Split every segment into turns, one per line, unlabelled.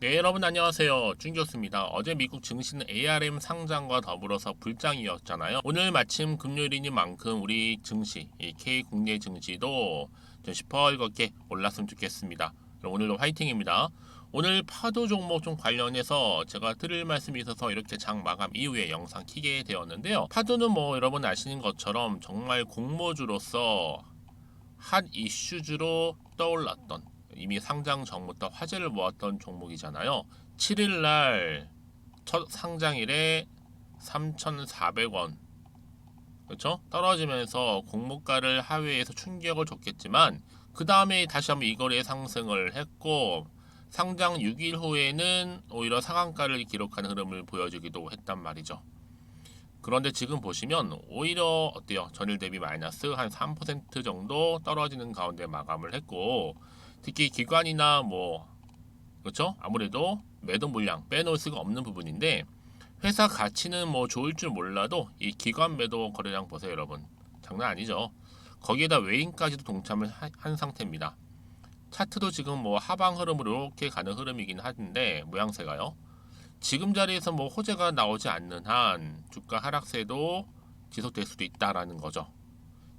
네, 여러분 안녕하세요. 준교수입니다. 어제 미국 증시는 ARM 상장과 더불어서 불장이었잖아요. 오늘 마침 금요일이니만큼 우리 증시, 이 K 국내 증시도 좀 시뻘겋게 올랐으면 좋겠습니다. 그럼 오늘도 화이팅입니다. 오늘 파도 종목 좀 관련해서 제가 드릴 말씀이 있어서 이렇게 장 마감 이후에 영상 키게 되었는데요. 파도는 뭐 여러분 아시는 것처럼 정말 공모주로서 핫 이슈주로 떠올랐던 이미 상장 전부터 화제를 모았던 종목이잖아요. 7일날 첫 상장일에 3,400원 그렇죠? 떨어지면서 공모가를 하회해서 충격을 줬겠지만 그 다음에 다시 한번 이 거래에 상승을 했고 상장 6일 후에는 오히려 상한가를 기록하는 흐름을 보여주기도 했단 말이죠. 그런데 지금 보시면 오히려 어때요? 전일 대비 마이너스 한 3% 정도 떨어지는 가운데 마감을 했고 특히 기관이나 뭐 그렇죠? 아무래도 매도 물량 빼놓을 수가 없는 부분인데 회사 가치는 뭐 좋을 줄 몰라도 이 기관 매도 거래량 보세요, 여러분. 장난 아니죠. 거기에다 외인까지도 동참을 한 상태입니다. 차트도 지금 뭐 하방 흐름으로 이렇게 가는 흐름이긴 한데 모양새가요. 지금 자리에서 뭐 호재가 나오지 않는 한 주가 하락세도 지속될 수도 있다라는 거죠.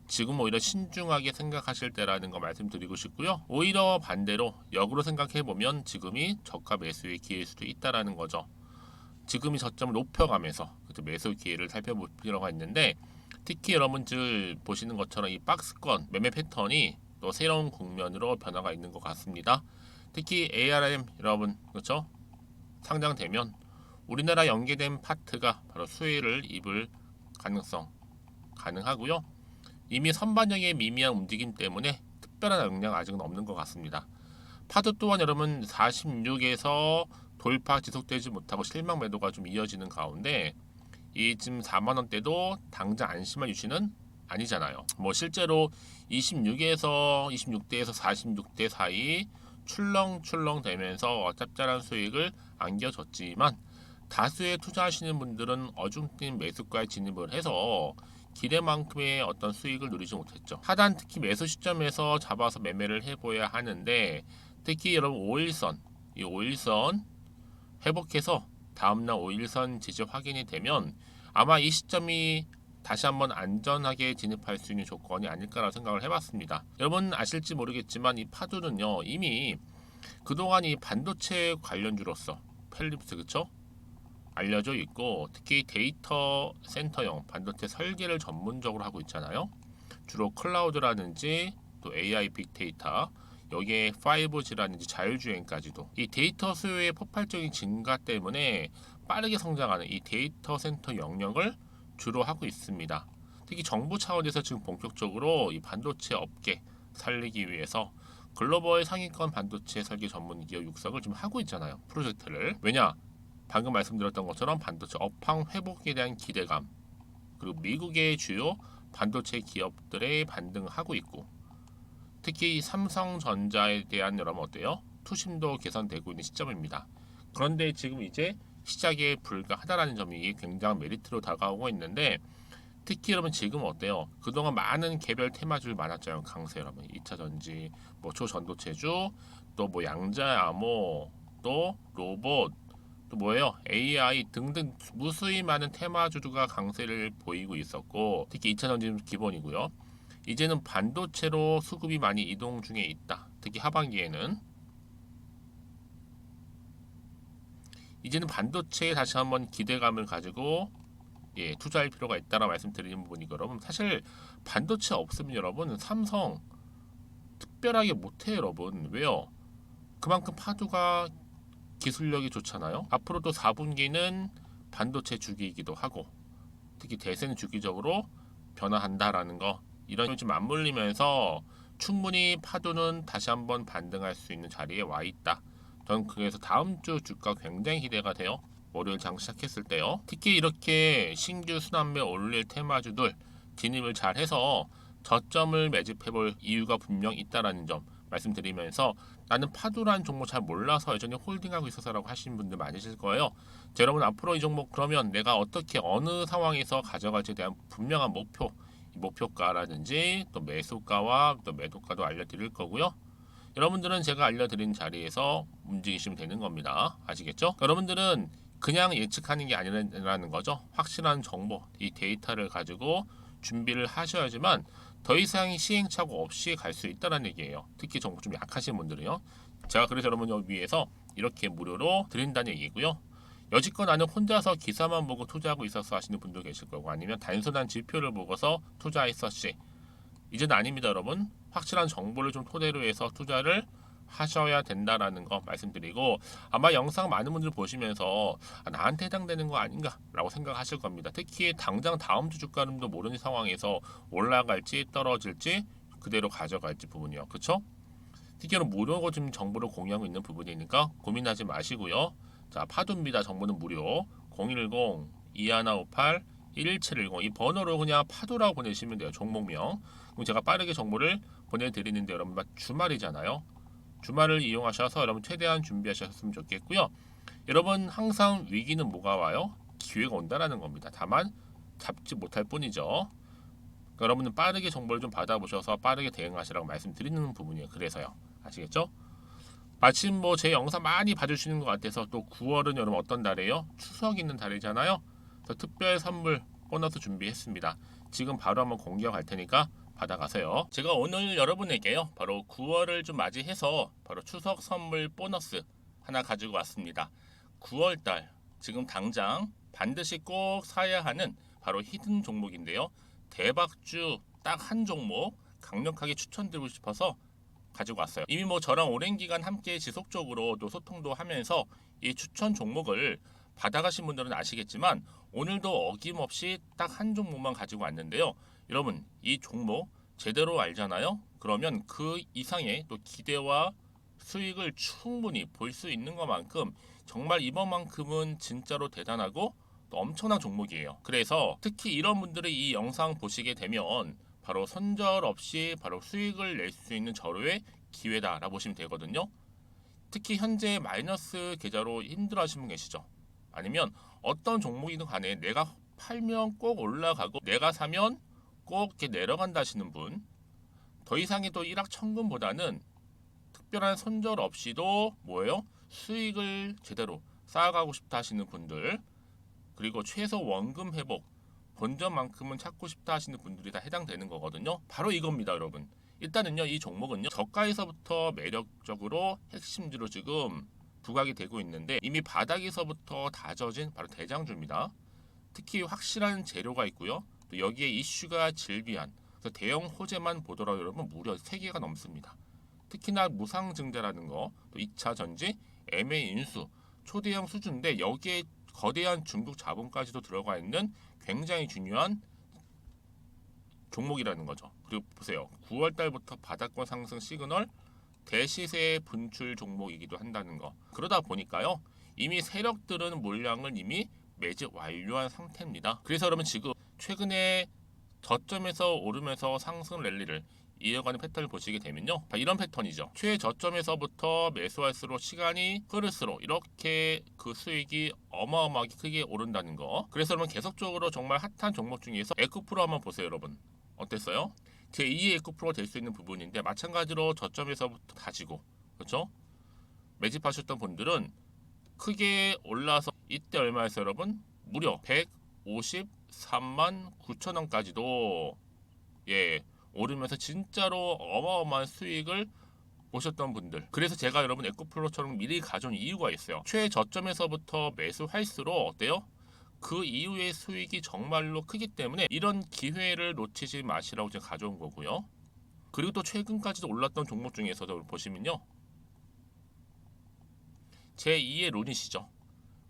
지금 오히려 신중하게 생각하실 때라는 거 말씀드리고 싶고요. 오히려 반대로 역으로 생각해 보면 지금이 저가 매수의 기회일 수도 있다라는 거죠. 지금이 저점을 높여가면서 매수 기회를 살펴볼 필요가 있는데 특히 여러분들 보시는 것처럼 이 박스권 매매 패턴이 또 새로운 국면으로 변화가 있는 것 같습니다. 특히 ARM 여러분 그렇죠? 상장되면 우리나라 연계된 파트가 바로 수혜를 입을 가능성 가능하고요. 이미 선반영의 미미한 움직임 때문에 특별한 영향 아직은 없는 것 같습니다. 파도 또한 여러분 46에서 돌파 지속되지 못하고 실망 매도가 좀 이어지는 가운데 이 지금 4만 원대도 당장 안심할 유시는 아니잖아요. 뭐 실제로 26대에서 46대 사이 출렁출렁 되면서 짭짤한 수익을 안겨줬지만 다수의 투자하시는 분들은 어중뛴 매수가에 진입을 해서 기대만큼의 어떤 수익을 누리지 못했죠. 하단 특히 매수 시점에서 잡아서 매매를 해봐야 하는데 특히 여러분 5일선 이 5일선 회복해서 다음날 5일선 지지 확인이 되면 아마 이 시점이 다시 한번 안전하게 진입할 수 있는 조건이 아닐까라고 생각을 해봤습니다. 여러분 아실지 모르겠지만 이 파도는요 이미 그동안 이 반도체 관련주로서 펠립스 그쵸? 알려져 있고 특히 데이터 센터용 반도체 설계를 전문적으로 하고 있잖아요. 주로 클라우드라든지 또 AI 빅데이터 여기에 5G라든지 자율주행까지도 이 데이터 수요의 폭발적인 증가 때문에 빠르게 성장하는 이 데이터 센터 영역을 주로 하고 있습니다. 특히 정부 차원에서 지금 본격적으로 이 반도체 업계 살리기 위해서 글로벌 상위권 반도체 설계 전문 기업 육성을 지금 하고 있잖아요. 프로젝트를. 왜냐? 방금 말씀드렸던 것처럼 반도체 업황 회복에 대한 기대감 그리고 미국의 주요 반도체 기업들의 반등하고 있고 특히 삼성전자에 대한 여러분 어때요? 투심도 개선되고 있는 시점입니다. 그런데 지금 이제 시작에 불과하다라는 점이 굉장한 메리트로 다가오고 있는데 특히 여러분 지금 어때요? 그동안 많은 개별 테마주를 많았잖아요. 강세 여러분 2차전지, 뭐 초전도체주, 또 뭐 양자 암호, 또 로봇, 또 뭐예요? AI 등등 무수히 많은 테마주가 강세를 보이고 있었고 특히 2차전지는 기본이고요. 이제는 반도체로 수급이 많이 이동 중에 있다. 특히 하반기에는 이제는 반도체에 다시 한번 기대감을 가지고 투자할 필요가 있다라 말씀드리는 부분이고 여러분 사실 반도체 없으면 여러분 삼성 특별하게 못해요 여러분. 왜요? 그만큼 파도가 기술력이 좋잖아요. 앞으로도 4분기는 반도체 주기이기도 하고 특히 대세는 주기적으로 변화한다라는 거 이런 좀 맞물리면서 충분히 파도는 다시 한번 반등할 수 있는 자리에 와 있다. 저는 그래서 다음 주 주가 굉장히 기대가 돼요. 월요일 장 시작했을 때요. 특히 이렇게 신규 순환매 올릴 테마주들 진입을 잘 해서 저점을 매집해볼 이유가 분명 있다라는 점 말씀드리면서 나는 파도라는 종목 잘 몰라서 여전히 홀딩하고 있어서라고 하시는 분들 많으실 거예요. 자, 여러분 앞으로 이 종목 그러면 내가 어떻게 어느 상황에서 가져갈지에 대한 분명한 목표가라든지 또 매수가와 또 매도가도 알려드릴 거고요. 여러분들은 제가 알려드린 자리에서 움직이시면 되는 겁니다. 아시겠죠? 여러분들은 그냥 예측하는 게 아니라는 거죠. 확실한 정보, 이 데이터를 가지고 준비를 하셔야지만 더 이상 시행착오 없이 갈 수 있다는 얘기예요. 특히 정보 좀 약하신 분들은요. 제가 그래서 여러분을 위해서 이렇게 무료로 드린다는 얘기고요. 여지껏 나는 혼자서 기사만 보고 투자하고 있어서 하시는 분도 계실 거고, 아니면 단순한 지표를 보고서 투자했었지. 이제는 아닙니다, 여러분. 확실한 정보를 좀 토대로 해서 투자를 하셔야 된다라는 거 말씀드리고, 아마 영상 많은 분들 보시면서 나한테 해당되는 거 아닌가 라고 생각하실 겁니다. 특히 당장 다음 주 주가는도 모르는 상황에서 올라갈지 떨어질지 그대로 가져갈지 부분이요. 그쵸? 특히는 무료고 지금 정보를 공유하고 있는 부분이니까 고민하지 마시고요. 자, 파도입니다. 정보는 무료. 010-2158-1710 이 번호로 그냥 파도라고 보내시면 돼요. 종목명. 그럼 제가 빠르게 정보를 보내드리는데, 여러분 주말이잖아요. 주말을 이용하셔서 여러분 최대한 준비하셨으면 좋겠고요. 여러분 항상 위기는 뭐가 와요? 기회가 온다라는 겁니다. 다만 잡지 못할 뿐이죠. 그러니까 여러분은 빠르게 정보를 좀 받아보셔서 빠르게 대응하시라고 말씀드리는 부분이에요. 그래서요. 아시겠죠? 마침 뭐 제 영상 많이 봐주시는 것 같아서, 또 9월은 여러분 어떤 달이에요? 추석 있는 달이잖아요. 그래서 특별 선물 보너스 준비했습니다. 지금 바로 한번 공개할 테니까 받아가세요. 제가 오늘 여러분에게요, 바로 9월을 좀 맞이해서 바로 추석 선물 보너스 하나 가지고 왔습니다. 9월달 지금 당장 반드시 꼭 사야 하는 바로 히든 종목인데요. 대박주 딱 한 종목 강력하게 추천드리고 싶어서 가지고 왔어요. 이미 뭐 저랑 오랜 기간 함께 지속적으로 또 소통도 하면서 이 추천 종목을 받아가신 분들은 아시겠지만, 오늘도 어김없이 딱 한 종목만 가지고 왔는데요. 여러분 이 종목 제대로 알잖아요. 그러면 그 이상의 또 기대와 수익을 충분히 볼 수 있는 것만큼 정말 이번만큼은 진짜로 대단하고 또 엄청난 종목이에요. 그래서 특히 이런 분들이 이 영상 보시게 되면 바로 손절 없이 바로 수익을 낼 수 있는 절호의 기회다라고 보시면 되거든요. 특히 현재 마이너스 계좌로 힘들어하시는 분 계시죠? 아니면 어떤 종목이든 간에 내가 팔면 꼭 올라가고 내가 사면 꼭 이렇게 내려간다 하시는 분, 더 이상의 또 일확천금보다는 특별한 손절 없이도 뭐예요? 수익을 제대로 쌓아가고 싶다 하시는 분들, 그리고 최소 원금 회복 본전만큼은 찾고 싶다 하시는 분들이 다 해당되는 거거든요. 바로 이겁니다, 여러분. 일단은요, 이 종목은요, 저가에서부터 매력적으로 핵심주로 지금 부각이 되고 있는데, 이미 바닥에서부터 다져진 바로 대장주입니다. 특히 확실한 재료가 있고요. 또 여기에 이슈가 질비한, 그래서 대형 호재만 보더라도 여러분 무려 3개가 넘습니다. 특히나 무상증자라는 거, 또 2차 전지, M&A 인수, 초대형 수준인데 여기에 거대한 중국 자본까지도 들어가 있는 굉장히 중요한 종목이라는 거죠. 그리고 보세요. 9월 달부터 바닥권 상승 시그널, 대시세 분출 종목이기도 한다는 거. 그러다 보니까요, 이미 세력들은 물량을 이미 매집 완료한 상태입니다. 그래서 여러분 지금 최근에 저점에서 오르면서 상승 랠리를 이어가는 패턴을 보시게 되면요, 이런 패턴이죠. 최저점에서부터 매수할수록 시간이 흐를수록 이렇게 그 수익이 어마어마하게 크게 오른다는 거. 그래서 여러분 계속적으로 정말 핫한 종목 중에서 에코프로 한번 보세요. 여러분 어땠어요? 제2의 에코프로가 될 수 있는 부분인데, 마찬가지로 저점에서부터 다지고, 그렇죠? 매집하셨던 분들은 크게 올라서 이때 얼마였어요, 여러분? 무려 153만 9천 원까지도 오르면서 진짜로 어마어마한 수익을 보셨던 분들. 그래서 제가 여러분 에코플로처럼 미리 가져온 이유가 있어요. 최저점에서부터 매수할수록 어때요? 그 이후의 수익이 정말로 크기 때문에 이런 기회를 놓치지 마시라고 제가 가져온 거고요. 그리고 또 최근까지도 올랐던 종목 중에서도 보시면요, 제2의 론이시죠.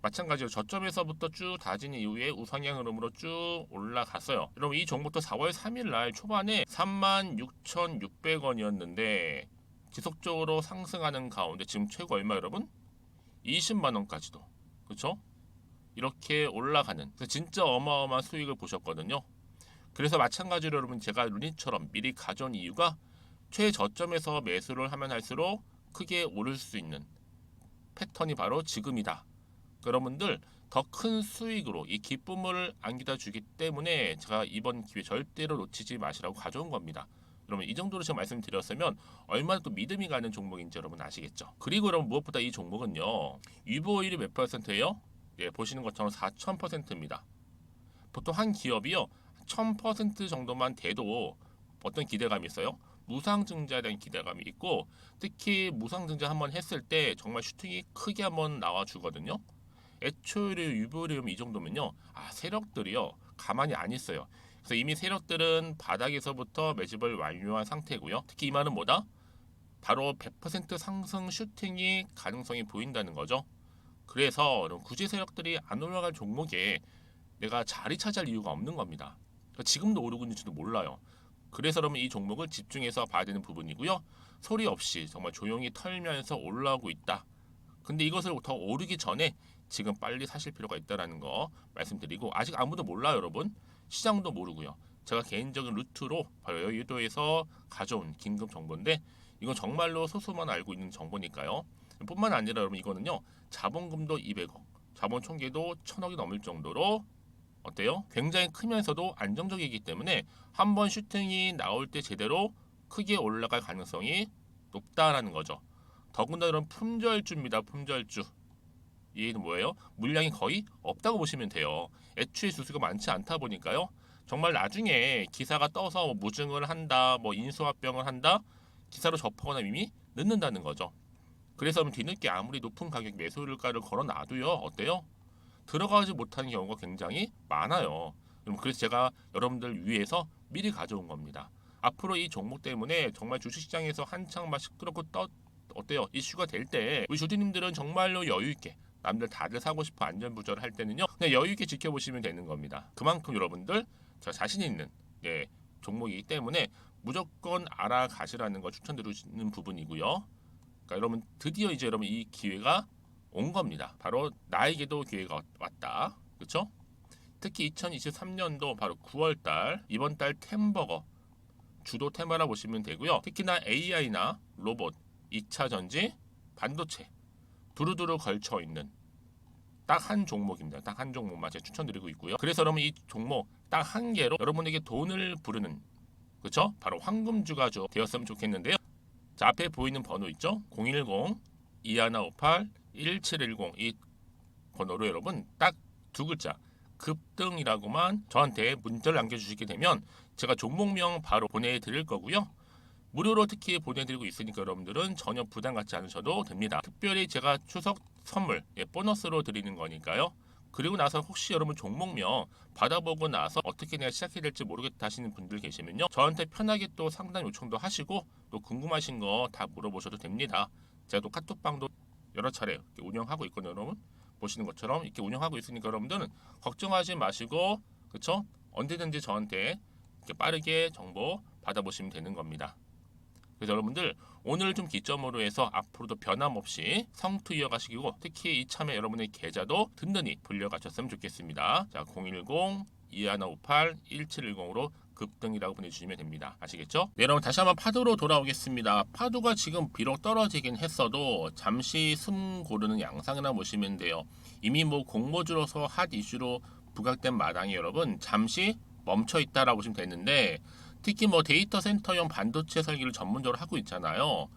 마찬가지로 저점에서부터 쭉 다진 이후에 우상향 흐름으로 쭉 올라갔어요. 여러분 이 종목도 4월 3일 날 초반에 36,600원이었는데 지속적으로 상승하는 가운데 지금 최고 얼마 여러분? 20만 원까지도. 그렇죠? 이렇게 올라가는, 그래서 진짜 어마어마한 수익을 보셨거든요. 그래서 마찬가지로 여러분 제가 루닛처럼 미리 가져온 이유가 최저점에서 매수를 하면 할수록 크게 오를 수 있는 패턴이 바로 지금이다. 여러분들 더 큰 수익으로 이 기쁨을 안겨다 주기 때문에 제가 이번 기회 절대로 놓치지 마시라고 가져온 겁니다. 여러분 이 정도로 제가 말씀드렸으면 얼마나 또 믿음이 가는 종목인지 여러분 아시겠죠? 그리고 여러분 무엇보다 이 종목은요. 유보율이 몇 %예요? 예, 보시는 것처럼 4000%입니다. 보통 한 기업이요 1000% 정도만 돼도 어떤 기대감이 있어요? 무상증자에 대한 기대감이 있고 특히 무상증자 한번 했을 때 정말 슈팅이 크게 한번 나와주거든요. 애초에 유보율이 이 정도면요, 세력들이요 가만히 안 있어요. 그래서 이미 세력들은 바닥에서부터 매집을 완료한 상태고요. 특히 이 말은 뭐다? 바로 100% 상승 슈팅이 가능성이 보인다는 거죠. 그래서 굳이 세력들이 안 올라갈 종목에 내가 자리 차지할 이유가 없는 겁니다. 그러니까 지금도 오르고 있는지도 몰라요. 그래서 그러면 이 종목을 집중해서 봐야 되는 부분이고요. 소리 없이 정말 조용히 털면서 올라오고 있다. 근데 이것을 더 오르기 전에 지금 빨리 사실 필요가 있다는 거 말씀드리고, 아직 아무도 몰라요 여러분. 시장도 모르고요. 제가 개인적인 루트로 바로 여의도에서 가져온 긴급 정보인데 이건 정말로 소수만 알고 있는 정보니까요. 뿐만 아니라 여러분 이거는요. 자본금도 200억, 자본 총계도 1000억이 넘을 정도로 어때요? 굉장히 크면서도 안정적이기 때문에 한번 슈팅이 나올 때 제대로 크게 올라갈 가능성이 높다라는 거죠. 더군다나 이런 품절주입니다. 품절주. 얘는 뭐예요? 물량이 거의 없다고 보시면 돼요. 애초에 수수가 많지 않다 보니까요. 정말 나중에 기사가 떠서 뭐 무증을 한다, 뭐 인수합병을 한다, 기사로 접하거나 이미 늦는다는 거죠. 그래서 뒤늦게 아무리 높은 가격 매수가를 걸어 놔도요, 어때요? 들어가지 못하는 경우가 굉장히 많아요. 그래서 제가 여러분들 위해서 미리 가져온 겁니다. 앞으로 이 종목 때문에 정말 주식시장에서 한창 막 시끄럽고 어때요? 이슈가 될 때 우리 주주님들은 정말로 여유 있게, 남들 다들 사고 싶어 안전부절을 할 때는요, 그냥 여유 있게 지켜보시면 되는 겁니다. 그만큼 여러분들 저 자신 있는 종목이기 때문에 무조건 알아가시라는 거 추천드리는 부분이고요. 그러니까 여러분 드디어 이제 여러분 이 기회가 온 겁니다. 바로 나에게도 기회가 왔다. 그렇죠? 특히 2023년도 바로 9월달, 이번 달 템버거 주도 테마라 보시면 되고요. 특히나 AI나 로봇, 2차 전지, 반도체 두루두루 걸쳐 있는 딱 한 종목입니다. 딱 한 종목만 제가 추천드리고 있고요. 그래서 여러분 이 종목 딱 한 개로 여러분에게 돈을 부르는, 그렇죠? 바로 황금주가 되었으면 좋겠는데요. 자, 앞에 보이는 번호 있죠? 010-2158-1710 이 번호로 여러분 딱 두 글자 급등이라고만 저한테 문자를 남겨주시게 되면 제가 종목명 바로 보내드릴 거고요. 무료로 특히 보내드리고 있으니까 여러분들은 전혀 부담 갖지 않으셔도 됩니다. 특별히 제가 추석 선물 보너스로 드리는 거니까요. 그리고 나서 혹시 여러분 종목명 받아보고 나서 어떻게 내가 시작해야 될지 모르겠다 하시는 분들 계시면요, 저한테 편하게 또 상담 요청도 하시고 또 궁금하신 거 다 물어보셔도 됩니다. 제가 또 카톡방도 여러 차례 운영하고 있거든요. 여러분 보시는 것처럼 이렇게 운영하고 있으니까 여러분들은 걱정하지 마시고, 그쵸? 언제든지 저한테 이렇게 빠르게 정보 받아보시면 되는 겁니다. 그래서 여러분들 오늘 좀 기점으로 해서 앞으로도 변함없이 성투 이어가시고, 특히 이참에 여러분의 계좌도 든든히 불려가셨으면 좋겠습니다. 자, 010-2158-1710으로 급등이라고 보내주시면 됩니다. 아시겠죠? 네, 여러분 다시 한번 파도로 돌아오겠습니다. 파도가 지금 비록 떨어지긴 했어도 잠시 숨 고르는 양상이나 보시면 돼요. 이미 뭐 공모주로서 핫 이슈로 부각된 마당에 여러분 잠시 멈춰 있다라고 보시면 되는데, 특히 뭐 데이터 센터용 반도체 설계를 전문적으로 하고 있잖아요.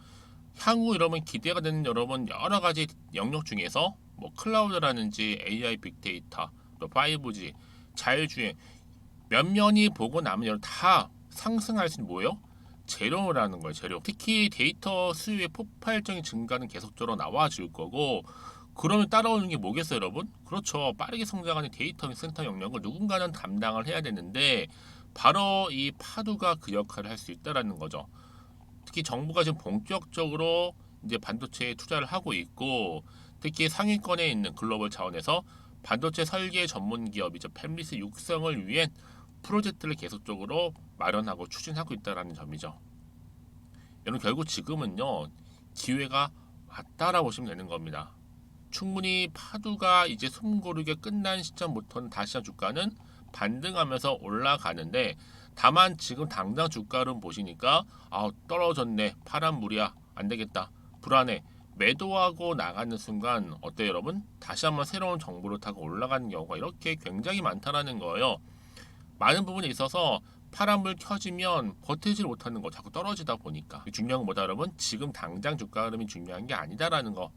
향후 여러분 기대가 되는 여러분 여러 가지 영역 중에서 뭐 클라우드라든지 AI 빅데이터, 또 5G, 자율주행 몇 면이 보고 나면 여러분 다 상승할 수 있는 뭐예요? 재료라는 거예요. 재료. 특히 데이터 수요의 폭발적인 증가는 계속적으로 나와줄 거고, 그러면 따라오는 게 뭐겠어요, 여러분? 그렇죠. 빠르게 성장하는 데이터 센터 영역을 누군가는 담당을 해야 되는데 바로 이 파두가 그 역할을 할 수 있다라는 거죠. 특히 정부가 지금 본격적으로 이제 반도체에 투자를 하고 있고, 특히 상위권에 있는 글로벌 차원에서 반도체 설계 전문 기업이죠. 팹리스 육성을 위한 프로젝트를 계속적으로 마련하고 추진하고 있다라는 점이죠. 여러분 결국 지금은요 기회가 왔다라고 보시면 되는 겁니다. 충분히 파두가 이제 숨고르게 끝난 시점부터는 다시 주가는 반등하면서 올라가는데, 다만 지금 당장 주가를 보시니까 떨어졌네, 파란물이야, 안되겠다, 불안해, 매도하고 나가는 순간 어때요 여러분? 다시 한번 새로운 정보를 타고 올라가는 경우가 이렇게 굉장히 많다라는 거예요. 많은 부분에 있어서 파란불 켜지면 버티질 못하는 거, 자꾸 떨어지다 보니까. 중요한 건 뭐다 여러분? 지금 당장 주가 흐름이 중요한 게 아니다라는 거.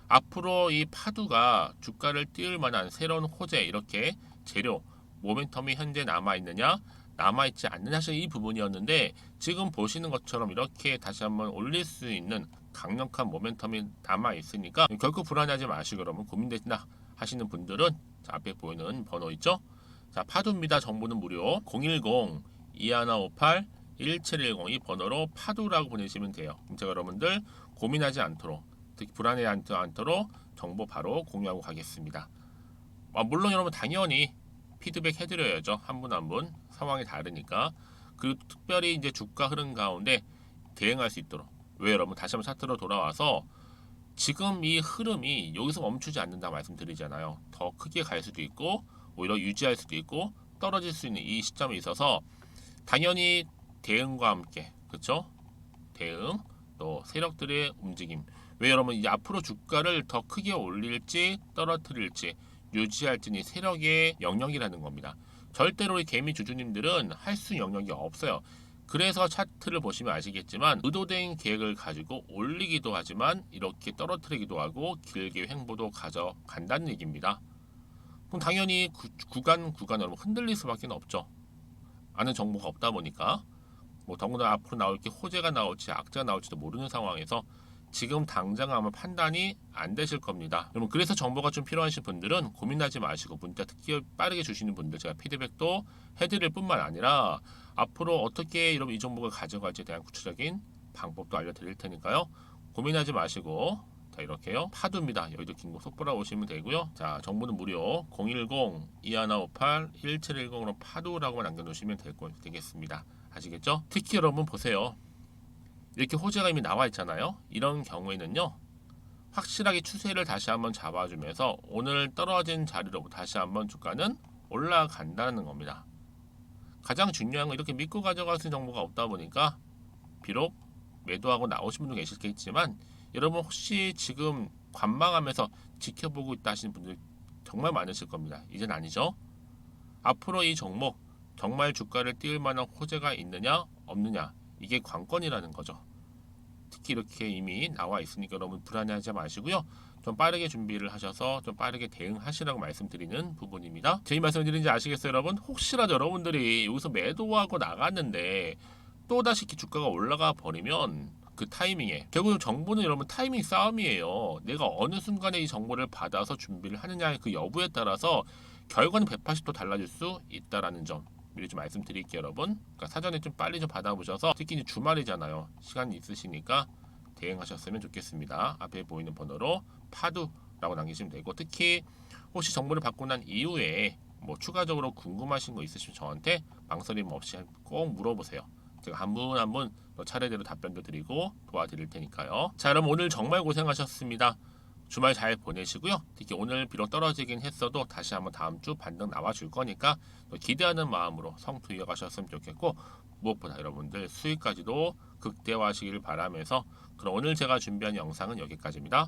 앞으로 이 파두가 주가를 띄울 만한 새로운 호재, 이렇게 재료, 모멘텀이 현재 남아있느냐 남아있지 않느냐, 사실 이 부분이었는데, 지금 보시는 것처럼 이렇게 다시 한번 올릴 수 있는 강력한 모멘텀이 남아있으니까 결코 불안하지 마시고, 여러분 고민되시나 하시는 분들은 자, 앞에 보이는 번호 있죠? 자, 파두입니다. 정보는 무료. 010-2158-1710 이 번호로 파두라고 보내시면 돼요. 제가 여러분들 고민하지 않도록, 특히 불안해하지 않도록 정보 바로 공유하고 가겠습니다. 물론 여러분 당연히 피드백 해드려야죠. 한 분 한 분 상황이 다르니까. 그리고 특별히 이제 주가 흐름 가운데 대응할 수 있도록. 왜 여러분 다시 한번 차트로 돌아와서 지금 이 흐름이 여기서 멈추지 않는다 말씀드리잖아요. 더 크게 갈 수도 있고 오히려 유지할 수도 있고 떨어질 수 있는 이 시점에 있어서 당연히 대응과 함께, 그렇죠? 대응, 또 세력들의 움직임. 왜 여러분 이제 앞으로 주가를 더 크게 올릴지 떨어뜨릴지 유지할지는 세력의 영역이라는 겁니다. 절대로 이 개미 주주님들은 할 수 영역이 없어요. 그래서 차트를 보시면 아시겠지만 의도된 계획을 가지고 올리기도 하지만 이렇게 떨어뜨리기도 하고 길게 횡보도 가져간다는 얘기입니다. 그럼 당연히 구간 여러분 흔들릴 수밖에 없죠. 아는 정보가 없다 보니까. 더군다나 앞으로 나올 게 호재가 나올지 악재가 나올지도 모르는 상황에서 지금 당장 아마 판단이 안 되실 겁니다. 여러분 그래서 정보가 좀 필요하신 분들은 고민하지 마시고 문자 특히 빠르게 주시는 분들 제가 피드백도 해드릴 뿐만 아니라 앞으로 어떻게 여러분 이 정보를 가져갈지에 대한 구체적인 방법도 알려드릴 테니까요. 고민하지 마시고, 자 이렇게요. 파두입니다. 여기도 긴거 속보라 오시면 되고요. 자 정보는 무료 010-2158-1710으로 파두라고만 남겨놓으시면 되겠습니다. 아시겠죠? 특히 여러분 보세요. 이렇게 호재가 이미 나와 있잖아요. 이런 경우에는요, 확실하게 추세를 다시 한번 잡아주면서 오늘 떨어진 자리로 다시 한번 주가는 올라간다는 겁니다. 가장 중요한 건 이렇게 믿고 가져갈 수 있는 정보가 없다 보니까 비록 매도하고 나오신 분도 계시겠지만 여러분 혹시 지금 관망하면서 지켜보고 있다 하시는 분들 정말 많으실 겁니다. 이젠 아니죠. 앞으로 이 종목 정말 주가를 띄울 만한 호재가 있느냐 없느냐, 이게 관건이라는 거죠. 특히 이렇게 이미 나와 있으니까 여러분 불안해하지 마시고요. 좀 빠르게 준비를 하셔서 좀 빠르게 대응하시라고 말씀드리는 부분입니다. 제 이 말씀드린지 아시겠어요 여러분? 혹시라도 여러분들이 여기서 매도하고 나갔는데 또다시 주가가 올라가 버리면 그 타이밍에, 결국 정보는 여러분 타이밍 싸움이에요. 내가 어느 순간에 이 정보를 받아서 준비를 하느냐의 그 여부에 따라서 결과는 180도 달라질 수 있다라는 점 미리 좀 말씀드릴게요 여러분. 그러니까 사전에 좀 빨리 좀 받아보셔서, 특히 이제 주말이잖아요. 시간이 있으시니까 대응하셨으면 좋겠습니다. 앞에 보이는 번호로 파두라고 남기시면 되고, 특히 혹시 정보를 받고 난 이후에 추가적으로 궁금하신 거 있으시면 저한테 망설임 없이 꼭 물어보세요. 제가 한 분 한 분 차례대로 답변도 드리고 도와드릴 테니까요. 자 여러분 오늘 정말 고생하셨습니다. 주말 잘 보내시고요. 특히 오늘 비록 떨어지긴 했어도 다시 한번 다음 주 반등 나와줄 거니까 기대하는 마음으로 성투 이어가셨으면 좋겠고, 무엇보다 여러분들 수익까지도 극대화하시길 바라면서, 그럼 오늘 제가 준비한 영상은 여기까지입니다.